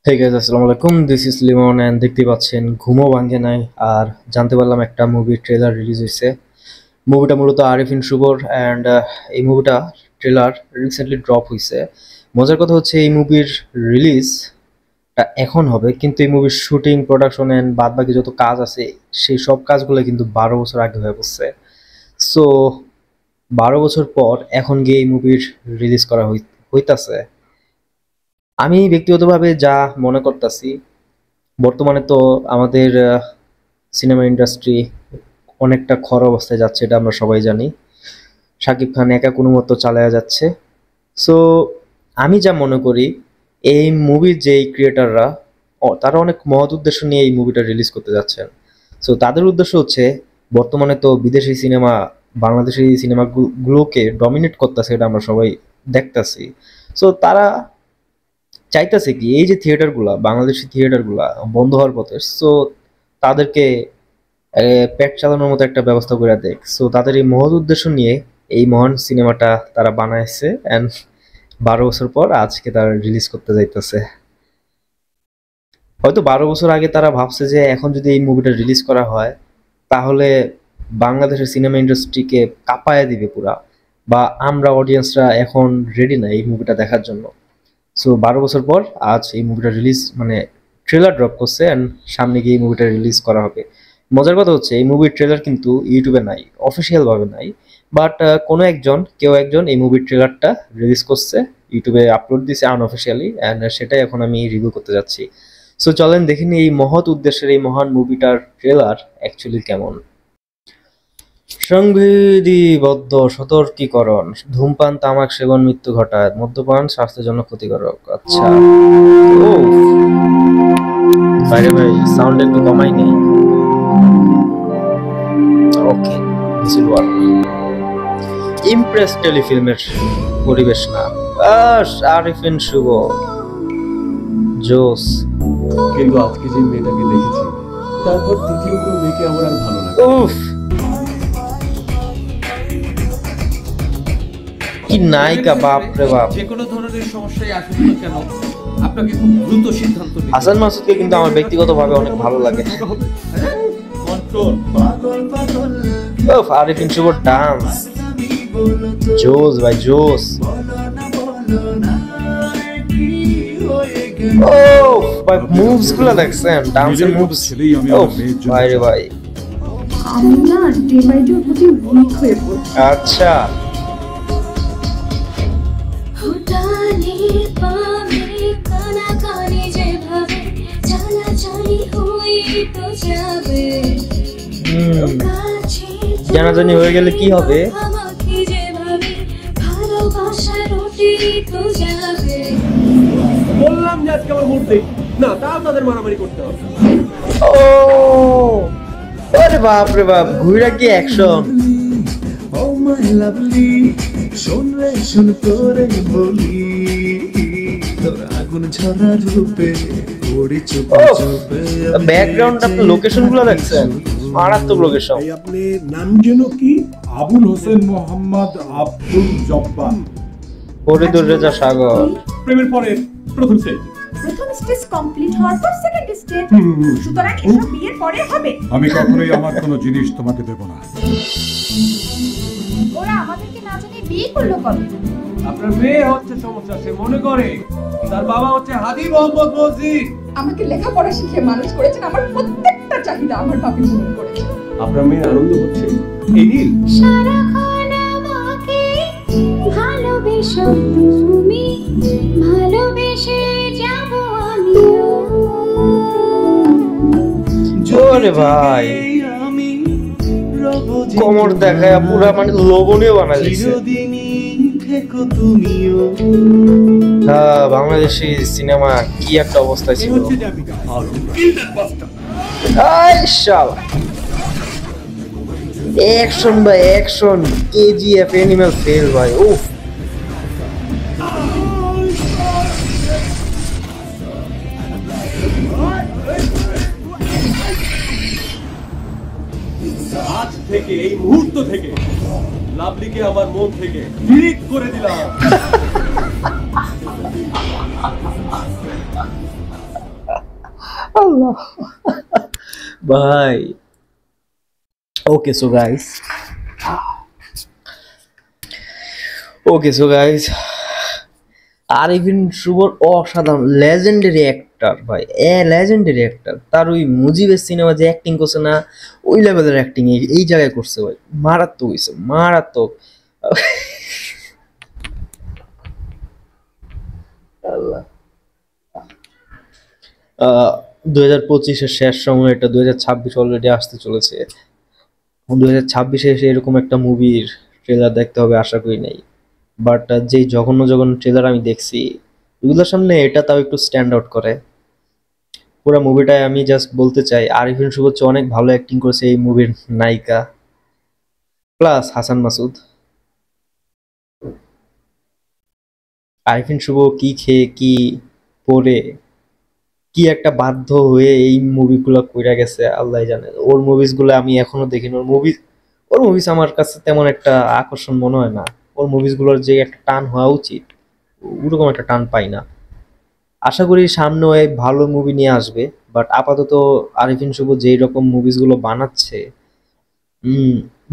Hey guys, আসসালামু আলাইকুম। This is Limon and দেখতে পাচ্ছেন ঘুমও ভাঙে নাই। আর জানতে পারলাম একটা মুভির ট্রেলার রিলিজ হয়েছে। মুভিটা মূলত আরিফিন শুভর এন্ড এই মুভিটা ট্রেলার রিসেন্টলি ড্রপ হয়েছে। মজার কথা হচ্ছে এই মুভির রিলিজ এখন হবে, কিন্তু এই মুভির শুটিং, প্রোডাকশন এন্ড বাদ বাকি যত কাজ আছে সেই সব কাজগুলো কিন্তু 12 বছর আগে হয়ে পড়ছে। সো 12 বছর পর এখন গিয়ে এই মুভির রিলিজ করা হইতাছে। আমি ব্যক্তিগতভাবে যা মনে করতেছি, বর্তমানে তো আমাদের সিনেমা ইন্ডাস্ট্রি অনেকটা খর অবস্থায় যাচ্ছে, এটা আমরা সবাই জানি। শাকিব খান একা কোনো মতো চালায়া যাচ্ছে। সো আমি যা মনে করি, এই মুভির যেই ক্রিয়েটাররা তারা অনেক মহৎ উদ্দেশ্য নিয়ে এই মুভিটা রিলিজ করতে যাচ্ছেন। সো তাদের উদ্দেশ্য হচ্ছে, বর্তমানে তো বিদেশি সিনেমা বাংলাদেশি সিনেমাগুলোকে ডমিনেট করতেছে, এটা আমরা সবাই দেখতাছি। সো তারা চাইতেছে কি, এই যে থিয়েটারগুলা, বাংলাদেশি থিয়েটারগুলা বন্ধ হওয়ার পথে, সো তাদেরকে পেট চালানোর মতো একটা ব্যবস্থা করে দেখ। সো তাদের এই মহৎ উদ্দেশ্য নিয়ে এই মহান সিনেমাটা তারা বানাইছে অ্যান্ড 12 বছর পর আজকে তারা রিলিজ করতে যাইতেছে। হয়তো 12 বছর আগে তারা ভাবছে যে এখন যদি এই মুভিটা রিলিজ করা হয় তাহলে বাংলাদেশের সিনেমা ইন্ডাস্ট্রিকে কাঁপায় দিবে পুরা, বা আমরা অডিয়েন্সরা এখন রেডি না এই মুভিটা দেখার জন্য। সো 12 বছর পর আজ এই মুভিটা রিলিজ, মানে ট্রেলার ড্রপ করছে অ্যান্ড সামনে গিয়ে এই মুভিটা রিলিজ করা হবে। মজার কথা হচ্ছে, এই মুভির ট্রেলার কিন্তু ইউটিউবে নাই, অফিসিয়াল ভাবে নাই, বাট কেউ একজন এই মুভির ট্রেলারটা রিলিজ করছে, ইউটিউবে আপলোড দিছে আনঅফিসিয়ালি, অ্যান্ড সেটাই এখন আমি রিভিউ করতে যাচ্ছি। সো চলেন দেখিনি এই মহৎ উদ্দেশ্যের এই মহান মুভিটার ট্রেলার অ্যাকচুয়ালি কেমন। সংবিধিবদ্ধ সতর্কীকরণ: ধূমপান, তামাক সেবন মৃত্যু ঘটায়, মদ্যপান স্বাস্থ্যের জন্য ক্ষতিকারক। আচ্ছা, ও বাইরে ভাই সাউন্ড একটু কমাই নেই। ওকে, দিস উইল ওয়ার্ক। ইমপ্রেস টেলিফিল্মের পরিবেশনা, আরিফিন শুভ, জোস। কিন্তু আজকে যে মেয়েটাকে দেখেছি, তারপর দ্বিতীয় কোনো মেয়েকে আমার আর ভালো লাগে। উফ, কি নায়িকা, বাপ রে বাপ। যে কোনো ধরনের সমস্যায় আসুন না কেন, আপনাকে খুব দ্রুত সিদ্ধান্ত নিতে হবে। হাসান মাসুদকে কিন্তু আমার ব্যক্তিগতভাবে অনেক ভালো লাগে। কন্ট্রোল। উফ, আরিফিন শুভর ডান্স, জোস ভাই, জোস। উফ ভাই, মুভস গুলো দেখছেন, ডান্সের মুভস। উফ ভাই রে ভাই। আমি না ডে বাই ডে প্রতি উইক হয়ে পড়ছি। আচ্ছা, জানাজানি হয়ে গেলে কি হবে? বললাম যে আজকে আমার মুড নেই না, তাও তাদের মারামারি করতে হবে। ও আরে বাপ রে বাপ, ঘুরা কি অ্যাকশন! ও মাই লাভলি, শোন রে শোন তোরে বলি, তোর আগুন ঝরা রূপে ওড়ি চুপে চুপে। ব্যাকগ্রাউন্ড, আপনি লোকেশন গুলো দেখছেন, মারাত্মক লোকেশন। আপনি নাম যেন কি? আবুল হোসেন মোহাম্মদ আব্দুল জব্বার। ফরিদুর রেজা সাগর। প্রেমের পরে প্রথম স্টেজ। প্রথম স্টেজ কমপ্লিট হওয়ার পর সেকেন্ড স্টেজ, সুতরাং এসব বিয়ের পরে হবে। আমি কখনোই আমার কোনো জিনিস তোমাকে দেব না। ওরা আমাদেরকে না জানিয়ে বিয়ে করলো কবে? আপনার মেয়ে হচ্ছে সমস্যা, সে মনে করে তার বাবা হচ্ছে হাদি মোহাম্মদ মসজিদ। আমাকে লেখাপড়া শিখিয়ে মানুষ করেছেন, আমার প্রত্যেকটা চাহিদা আমার বাবা পূরণ করেছে। আপনার মেয়ের আনন্দ হচ্ছে এই নীল। সারাক্ষণ আমাকে ভালোবেসো তুমি, ভালোবেসে যাব আমিও। জোরে ভাই, কোমর দেখায় পুরা মানে লোভনীয় বানাই দিয়েছে। হ্যাঁ, বাংলাদেশি সিনেমা কি একটা অবস্থায় ছিল। অ্যাকশন ভাই, অ্যাকশন, কেজিএফ, অ্যানিমাল ফেল ভাই। উফ, আজ থেকে, এই মুহূর্ত থেকে লাভলিকে আমার মন থেকে ডিলিট করে দিলাম। আল্লাহ ভাই। ওকে সো গাইস, আরিফিন শুভর অসাধারণ লেজেন্ডারি অ্যাক্টর ভাই, লেজেন্ডারি অ্যাক্টর। তার ওই মুজিবের সিনেমা যে অ্যাক্টিং করছে না, ওই লেভেলের অ্যাক্টিং এই জায়গায় করছে ভাই, মারাত্মক হয়েছে, মারাত্মক। আল্লাহ। 2025-এর শেষ সময়, এটা 2026 অলরেডি আসতে চলেছে। 2026-এ এসে এরকম একটা মুভির ট্রেলার দেখতে হবে আশা করি নাই, বাট যেই জঘন্য জঘন্য ট্রেলার আমি দেখছি ওগুলোর সামনে এটা তাও একটু স্ট্যান্ড আউট করে। পুরো মুভিটায় আমি জাস্ট বলতে চাই আরিফিন শুভ অনেক ভালো অ্যাক্টিং করেছে এই মুভির নায়িকা, প্লাস হাসান মাসুদ। আরিফিন শুভ কি খেয়ে কি পরে কি একটা বাধ্য হয়ে এই মুভিগুলো কইরা গেছে আল্লাহ জানে। ওর মুভিসগুলো আমি এখনো দেখিনি, ওর মুভিস আমার কাছে তেমন একটা আকর্ষণ মনে হয় না। ওর মুভিসগুলোর যে একটা টান হওয়া উচিত ওরকম একটা টান পাই না। আশা করি সামনে ওই ভালো মুভি নিয়ে আসবে, বাট আপাতত আরিফিন শুভ যেই রকম মুভিসগুলো বানাচ্ছে,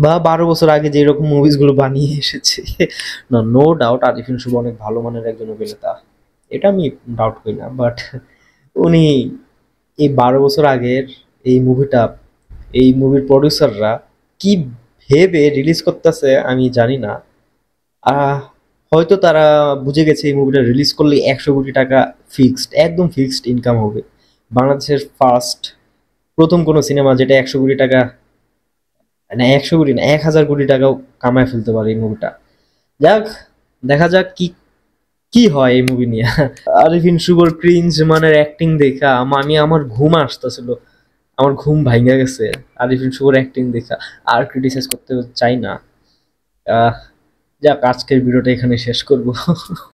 বা 12 বছর আগে যেই রকম মুভিসগুলো বানিয়ে এসেছে, না নো ডাউট আরিফিন শুভ অনেক ভালো মানের একজন অভিনেতা, এটা আমি ডাউট করি না। বাট উনি এই 12 বছর আগের এই মুভিটা, এই মুভির প্রডিউসাররা কি ভেবে রিলিজ করতেছে আমি জানি না। হয়তো তারা বুঝে গেছে এই মুভিটা রিলিজ করলে 100 কোটি টাকা ফিক্সড, একদম ফিক্সড ইনকাম হবে। বাংলাদেশের প্রথম কোনো সিনেমা যেটা 100 কোটি টাকা, না 100 কোটি না 1000 কোটি টাকাও কামায় ফেলতে পারে এই মুভিটা। যাক, দেখা যাক কি কি হয় এই মুভি নিয়ে। আরিফিন শুভর ক্রিঞ্জ মানের অ্যাক্টিং দেখা আমার ঘুম আসতেছিল, আমার ঘুম ভাঙা গেছে আরিফিন শুভর অ্যাক্টিং দেখা। আর ক্রিটিসাইজ করতে চাই না। যাক, আজকের ভিডিওটা এখানে শেষ করব।